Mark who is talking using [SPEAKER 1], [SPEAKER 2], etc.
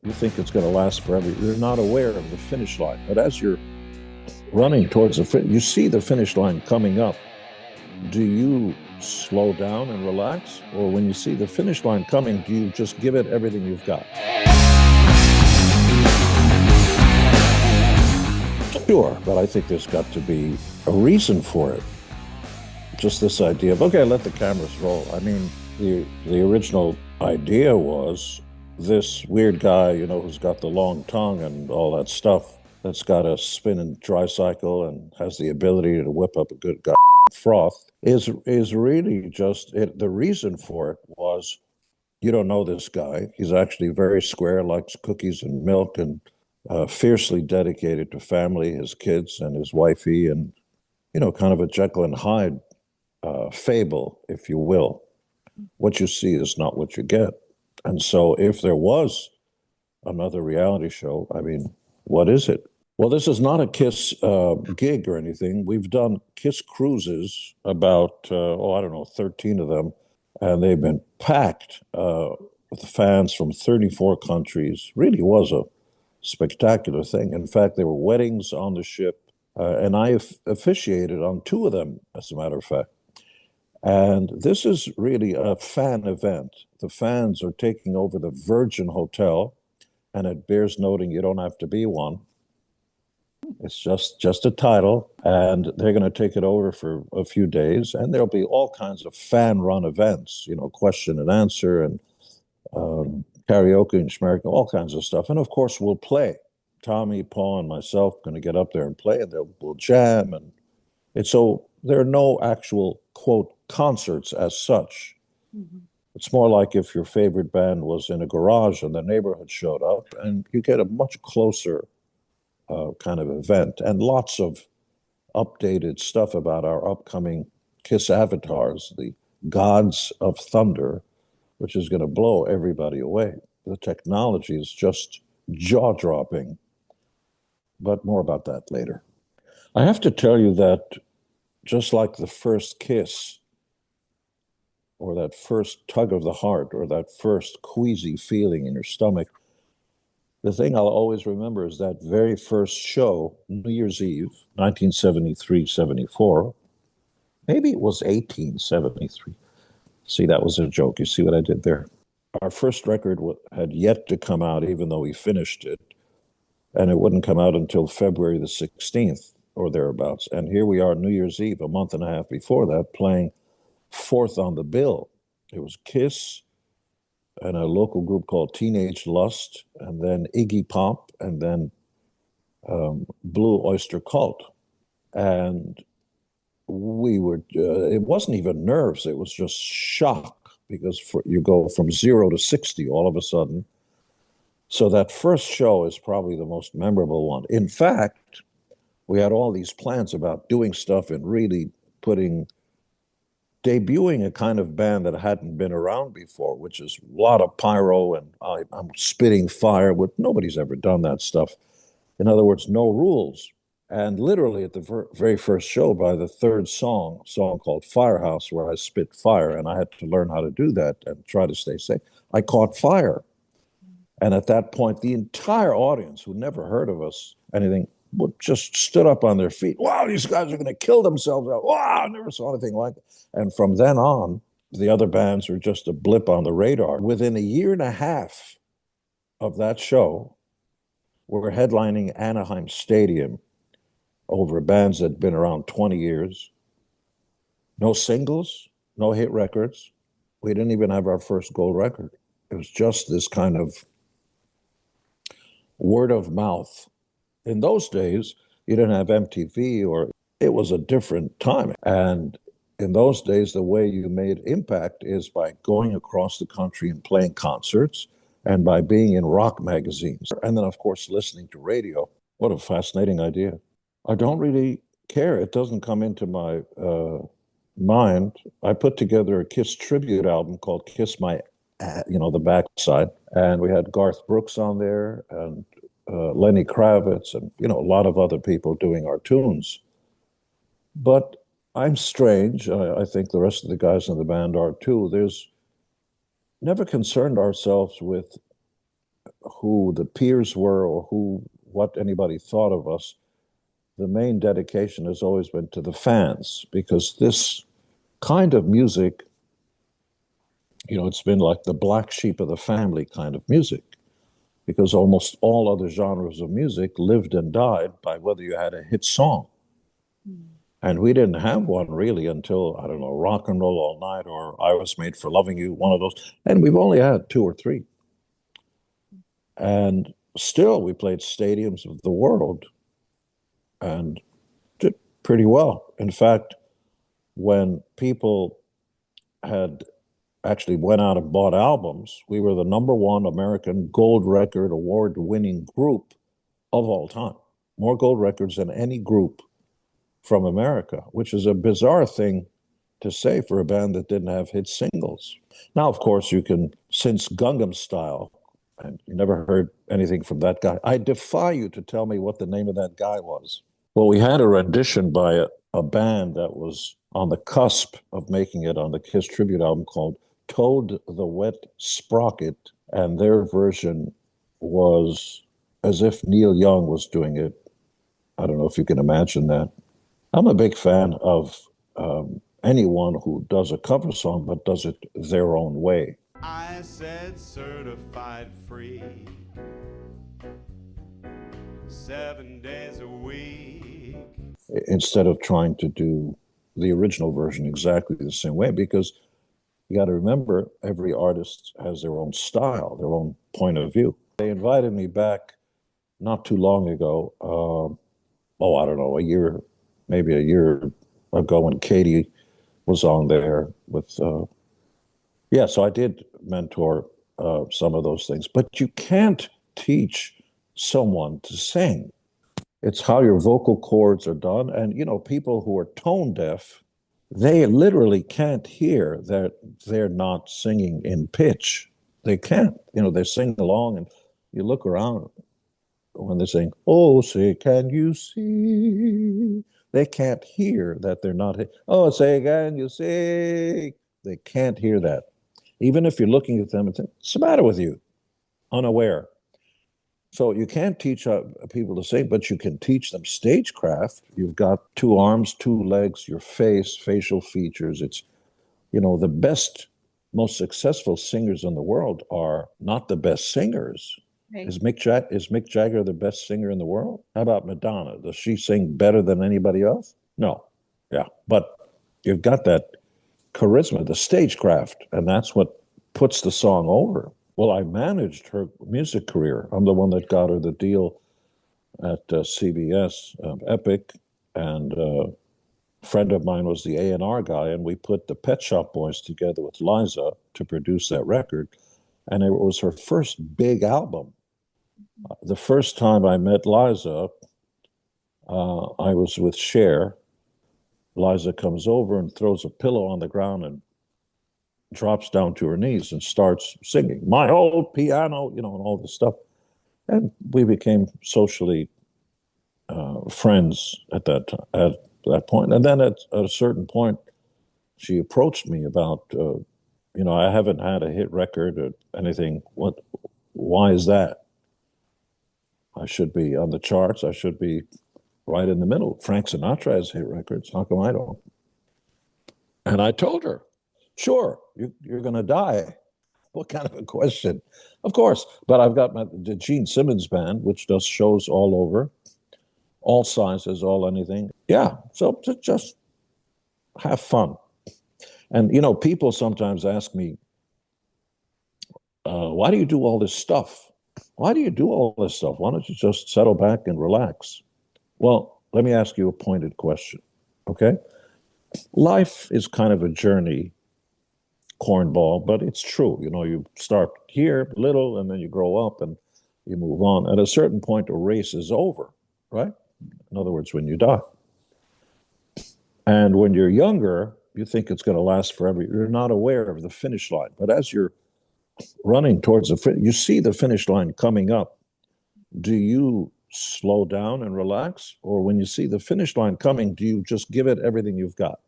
[SPEAKER 1] You think it's going to last forever. You're not aware of the finish line. But as you're running towards the finish, you see the finish line coming up. Do you slow down and relax? Or when you see the finish line coming, do you just give it everything you've got? Sure, but I think there's got to be a reason for it. Just this idea of, okay, let the cameras roll. I mean, the original idea was this weird guy, who's got the long tongue and all that stuff, that's got a spinning tricycle and has the ability to whip up a good guy froth, is really just it. The reason for it was you don't know this guy. He's actually very square, likes cookies and milk, and fiercely dedicated to family, his kids and his wifey, and kind of a Jekyll and Hyde fable, if you will. What you see is not what you get. And so if there was another reality show, I mean, what is it? Well, this is not a Kiss gig or anything. We've done Kiss cruises, about, I don't know, 13 of them, and they've been packed with fans from 34 countries. Really was a spectacular thing. In fact, there were weddings on the ship, and I officiated on two of them, as a matter of fact. And this is really a fan event. The fans are taking over the Virgin Hotel, and it bears noting you don't have to be one. It's just a title, and they're going to take it over for a few days, and there'll be all kinds of fan-run events, question and answer, and karaoke and schmark, all kinds of stuff. And of course, we'll play. Tommy, Paul, and myself going to get up there and play, and we'll jam. And so there are no actual, quote, concerts as such. Mm-hmm. It's more like if your favorite band was in a garage and the neighborhood showed up, and you get a much closer kind of event, and lots of updated stuff about our upcoming Kiss avatars, the Gods of Thunder, which is going to blow everybody away. The technology is just jaw-dropping, but more about that later. I have to tell you that just like the first kiss, or that first tug of the heart, or that first queasy feeling in your stomach, the thing I'll always remember is that very first show, New Year's Eve, 1973-74. Maybe it was 1873. See, that was a joke. You see what I did there? Our first record had yet to come out, even though we finished it, and it wouldn't come out until February the 16th or thereabouts. And here we are, New Year's Eve, a month and a half before that, playing fourth on the bill. It was Kiss and a local group called Teenage Lust, and then Iggy Pop, and then Blue Oyster Cult. And we were, it wasn't even nerves, it was just shock, because you go from 0 to 60 all of a sudden. So that first show is probably the most memorable one. In fact, we had all these plans about doing stuff and really debuting a kind of band that hadn't been around before, which is a lot of pyro, and I'm spitting fire. Nobody's ever done that stuff. In other words, no rules. And literally at the very first show, by the third song called Firehouse, where I spit fire, and I had to learn how to do that and try to stay safe, I caught fire. And at that point, the entire audience, who never heard of us, anything, just stood up on their feet. Wow, these guys are going to kill themselves. Wow, I never saw anything like it. And from then on, the other bands were just a blip on the radar. Within a year and a half of that show, we were headlining Anaheim Stadium over bands that had been around 20 years. No singles, no hit records. We didn't even have our first gold record. It was just this kind of word of mouth. In those days, you didn't have MTV, or it was a different time. And in those days, the way you made impact is by going across the country and playing concerts, and by being in rock magazines. And then, of course, listening to radio. What a fascinating idea. I don't really care. It doesn't come into my mind. I put together a Kiss tribute album called Kiss My, the backside. And we had Garth Brooks on there, and Lenny Kravitz, and a lot of other people doing our tunes. But I'm strange. I think the rest of the guys in the band are too. There's never concerned ourselves with who the peers were or what anybody thought of us. The main dedication has always been to the fans, because this kind of music, it's been like the black sheep of the family kind of music, because almost all other genres of music lived and died by whether you had a hit song. And we didn't have one really until, I don't know, Rock and Roll All Night or I Was Made for Loving You, one of those. And we've only had two or three. And still, we played stadiums of the world and did pretty well. In fact, when people had actually went out and bought albums, we were the #1 American gold record award-winning group of all time. More gold records than any group from America, which is a bizarre thing to say for a band that didn't have hit singles. Now, of course, you can, since Gangnam Style, and you never heard anything from that guy. I defy you to tell me what the name of that guy was. Well, we had a rendition by a band that was on the cusp of making it on the Kiss tribute album called Toad the Wet Sprocket, and their version was as if Neil Young was doing it. I don't know if you can imagine that. I'm a big fan of anyone who does a cover song but does it their own way.
[SPEAKER 2] I said certified free, 7 days a week.
[SPEAKER 1] Instead of trying to do the original version exactly the same way, because you got to remember, every artist has their own style, their own point of view. They invited me back not too long ago, I don't know, maybe a year ago, when Katie was on there with, so I did mentor some of those things. But you can't teach someone to sing. It's how your vocal cords are done. And, people who are tone deaf, they literally can't hear that they're not singing in pitch. They can't. They sing along, and you look around when they sing, "Oh, say, can you see?" They can't hear that they're not. "Oh, say, can you see?" They can't hear that. Even if you're looking at them and saying, "What's the matter with you?" Unaware. So you can't teach people to sing, but you can teach them stagecraft. You've got 2 arms, 2 legs, your face, facial features. It's, the best, most successful singers in the world are not the best singers. Right. Is Mick Jagger the best singer in the world? How about Madonna? Does she sing better than anybody else? No. Yeah. But you've got that charisma, the stagecraft, and that's what puts the song over. Well, I managed her music career. I'm the one that got her the deal at CBS, Epic, and a friend of mine was the A&R guy, and we put the Pet Shop Boys together with Liza to produce that record, and it was her first big album. The first time I met Liza, I was with Cher. Liza comes over and throws a pillow on the ground and drops down to her knees and starts singing "My Old Piano," and all this stuff. And we became socially friends at that point. And then at a certain point, she approached me about, I haven't had a hit record or anything. Why is that? I should be on the charts. I should be right in the middle. Frank Sinatra has hit records. How come I don't? And I told her, sure, you're going to die. What kind of a question? Of course. But I've got the Gene Simmons band, which does shows all over, all sizes, all anything. Yeah. So just have fun. And, people sometimes ask me, why do you do all this stuff? Why do you do all this stuff? Why don't you just settle back and relax? Well, let me ask you a pointed question. Okay. Life is kind of a journey, cornball, but it's true. You start here little, and then you grow up and you move on. At a certain point, a race is over, right? In other words, when you die. And when you're younger, you think it's going to last forever. You're not aware of the finish line. But as you're running towards you see the finish line coming up. Do you slow down and relax? Or when you see the finish line coming, do you just give it everything you've got?